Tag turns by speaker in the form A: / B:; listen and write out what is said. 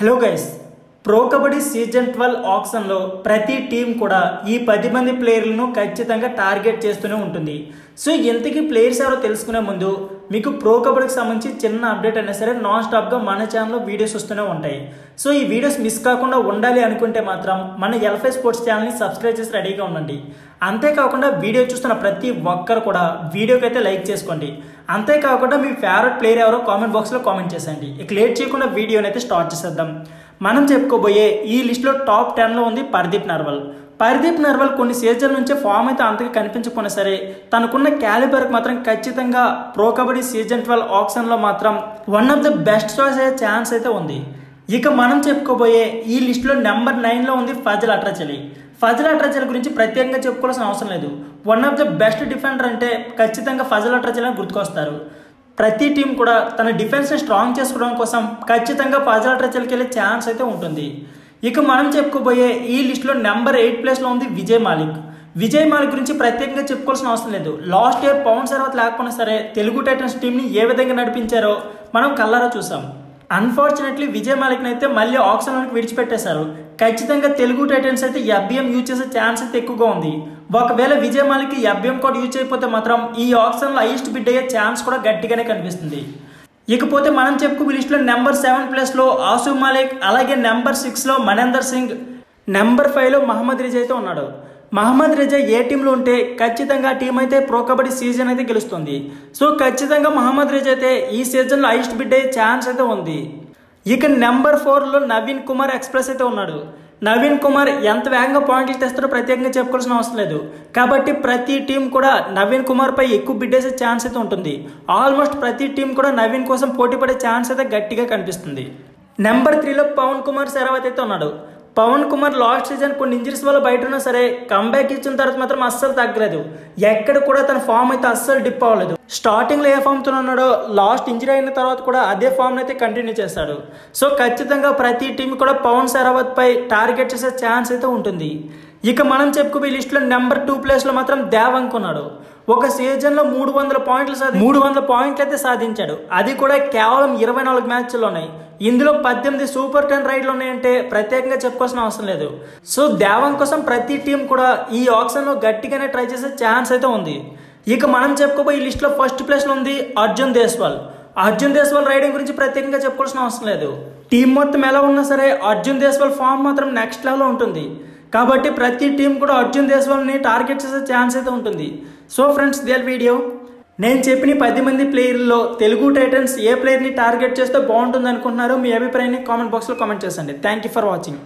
A: Hello guys, pro kabaddi season 12 ఆక్షన్లో ప్రతి team కూడా ఈ 10 మంది ప్లేయర్లను ఖచ్చితంగా టార్గెట్ చేస్తూనే ఉంటుంది. సో ఇంతకీ ప్లేయర్స్ ఎవరో తెలుసుకునే ముందు మీకు ప్రో కబడ్డీకి సంబంధించి చిన్న అప్డేట్ అయినా సరే నాన్ స్టాప్గా మన ఛానల్లో వీడియోస్ వస్తూనే ఉంటాయి. సో ఈ వీడియోస్ మిస్ కాకుండా ఉండాలి అనుకుంటే మాత్రం మన ఎల్ఫై స్పోర్ట్స్ ఛానల్ని సబ్స్క్రైబ్ చేసి రెడీగా ఉండండి. అంతేకాకుండా వీడియో చూస్తున్న ప్రతి ఒక్కరు కూడా వీడియోకి అయితే లైక్ చేసుకోండి. అంతేకాకుండా మీ ఫేవరెట్ ప్లేయర్ ఎవరో కామెంట్ బాక్స్లో కామెంట్ చేసేయండి. ఇక లేట్ చేయకుండా వీడియోని అయితే స్టార్ట్ చేసేద్దాం. మనం చెప్పుకోబోయే ఈ లిస్ట్లో టాప్ 10లో ఉంది పర్దీప్ నర్వాల్. పర్దీప్ నర్వాల్ కొన్ని సీజన్ నుంచే ఫామ్ అయితే అంతగా కనిపించకపోయినా సరే తనకున్న క్యాలిబర్కి మాత్రం ఖచ్చితంగా ప్రో కబడ్డీ సీజన్ 12 ఆక్షన్లో మాత్రం one of the best choice అయ్యే ఛాన్స్ అయితే ఉంది. ఇక మనం చెప్పుకోబోయే ఈ లిస్టులో నెంబర్ 9లో ఉంది ఫజల్ అట్రాచలి. ఫజల్ అట్రాచలి గురించి ప్రత్యేకంగా చెప్పుకోవాల్సిన అవసరం లేదు. One of the best defender అంటే ఖచ్చితంగా ఫజల్ అట్రాచలి అని గుర్తుకొస్తారు. ప్రతి టీం కూడా తన డిఫెన్స్ని స్ట్రాంగ్ చేసుకోవడం కోసం ఖచ్చితంగా ఫజల్ అట్రాచలికి వెళ్ళే ఛాన్స్ అయితే ఉంటుంది. ఇక మనం చెప్పుకోబోయే ఈ లిస్టులో నెంబర్ 8 ప్లేస్లో ఉంది విజయ్ మాలిక్. విజయ్ మాలిక్ గురించి ప్రత్యేకంగా చెప్పుకోవాల్సిన అవసరం లేదు. లాస్ట్ ఇయర్ పవన్ సర్వత్ లేకపోయినా సరే తెలుగు టైటన్స్ టీంని ఏ విధంగా నడిపించారో మనం కళ్ళారా చూసాం. అన్ఫార్చునేట్లీ విజయ్ మాలిక్ని అయితే మళ్ళీ ఆక్షన్లోకి విడిచిపెట్టేశారు. ఖచ్చితంగా తెలుగు టైటన్స్ అయితే ఎఫ్బిఎం యూజ్ చేసే ఛాన్స్ అయితే ఎక్కువగా ఉంది. ఒకవేళ Vijay Malik FBM code use చేయకపోతే మాత్రం ఈ ఆక్షన్లో హైయెస్ట్ బిడ్ అయ్యే ఛాన్స్ కూడా గట్టిగానే కనిపిస్తుంది. ఇకపోతే మనం చెప్పుకునే లిస్టులో నెంబర్ 7 ప్లేస్లో ఆసు మాలిక్, అలాగే నెంబర్ 6లో మనేందర్ సింగ్, నెంబర్ 5లో మహమ్మద్ రిజా అయితే ఉన్నాడు. మహమ్మద్ రిజా ఏ టీంలో ఉంటే ఖచ్చితంగా టీం అయితే ప్రో కబడ్డీ సీజన్ అయితే గెలుస్తుంది. సో ఖచ్చితంగా మహమ్మద్ రిజా అయితే ఈ సీజన్లో హైయెస్ట్ బిడ్ అయ్యే ఛాన్స్ అయితే ఉంది. ఇక నెంబర్ 4లో నవీన్ కుమార్ ఎక్స్ప్రెస్ అయితే ఉన్నాడు. నవీన్ కుమార్ ఎంత వేగంగా పాయింట్లు తెస్తారో ప్రత్యేకంగా చెప్పుకోవాల్సిన అవసరం లేదు. కాబట్టి ప్రతి టీం కూడా నవీన్ కుమార్ పై ఎక్కువ బిడ్ వేసే ఛాన్స్ అయితే ఉంటుంది. ఆల్మోస్ట్ ప్రతి టీం కూడా నవీన్ కోసం పోటీ పడే ఛాన్స్ అయితే గట్టిగా కనిపిస్తుంది. నెంబర్ 3లో పవన్ కుమార్ సెరావత్ అయితే ఉన్నాడు. పవన్ కుమార్ లాస్ట్ సీజన్ కొన్ని ఇంజరీస్ వల్ల బయట ఉన్నా సరే కంబ్యాక్ ఇచ్చిన తర్వాత మాత్రం అస్సలు తగ్గలేదు. ఎక్కడ కూడా తన ఫామ్ అయితే అస్సలు డిప్ అవ్వలేదు. స్టార్టింగ్లో ఏ ఫామ్తో ఉన్నాడో లాస్ట్ ఇంజరీ అయిన తర్వాత కూడా అదే ఫామ్ని అయితే కంటిన్యూ చేస్తాడు. సో ఖచ్చితంగా ప్రతి టీం కూడా పవన్ సెరావత్ పై టార్గెట్ చేసే ఛాన్స్ అయితే ఉంటుంది. ఇక మనం చెప్పుకునే లిస్టులో నెంబర్ 2 ప్లేస్లో మాత్రం దేవాంక్ ఉన్నాడు. ఒక సీజన్లో 300 పాయింట్లు అయితే సాధించాడు. అది కూడా కేవలం 24 మ్యాచ్ల్లోనే. ఇందులో 18 సూపర్ 10 రైడ్లు ఉన్నాయంటే ప్రత్యేకంగా చెప్పుకోవాల్సిన అవసరం లేదు. సో దేవాంక్ కోసం ప్రతి టీం కూడా ఈ ఆక్షన్లో గట్టిగానే ట్రై చేసే ఛాన్స్ అయితే ఉంది. ఇక మనం చెప్పుకోబోయే ఈ లిస్టులో ఫస్ట్ ప్లేస్లో ఉంది అర్జున్ దేశ్వాల్. అర్జున్ దేశ్వాల్ రైడింగ్ గురించి ప్రత్యేకంగా చెప్పుకోవాల్సిన అవసరం లేదు. టీం మొత్తం ఎలా ఉన్నా సరే అర్జున్ దేశ్వాల్ ఫామ్ మాత్రం నెక్స్ట్ లెవెల్లో ఉంటుంది. కాబట్టి ప్రతి టీం కూడా అర్జున్ దేశ్వాల్ని టార్గెట్ చేసే ఛాన్స్ అయితే ఉంటుంది. సో ఫ్రెండ్స్, ఇదే వీడియో. నేను చెప్పిన 10 మంది ప్లేయర్లో తెలుగు టైటన్స్ ఏ ప్లేయర్ని టార్గెట్ చేస్తే బాగుంటుంది అనుకుంటున్నారో మీ అభిప్రాయాన్ని కామెంట్ బాక్స్లో కామెంట్ చేయండి. Thank you for watching.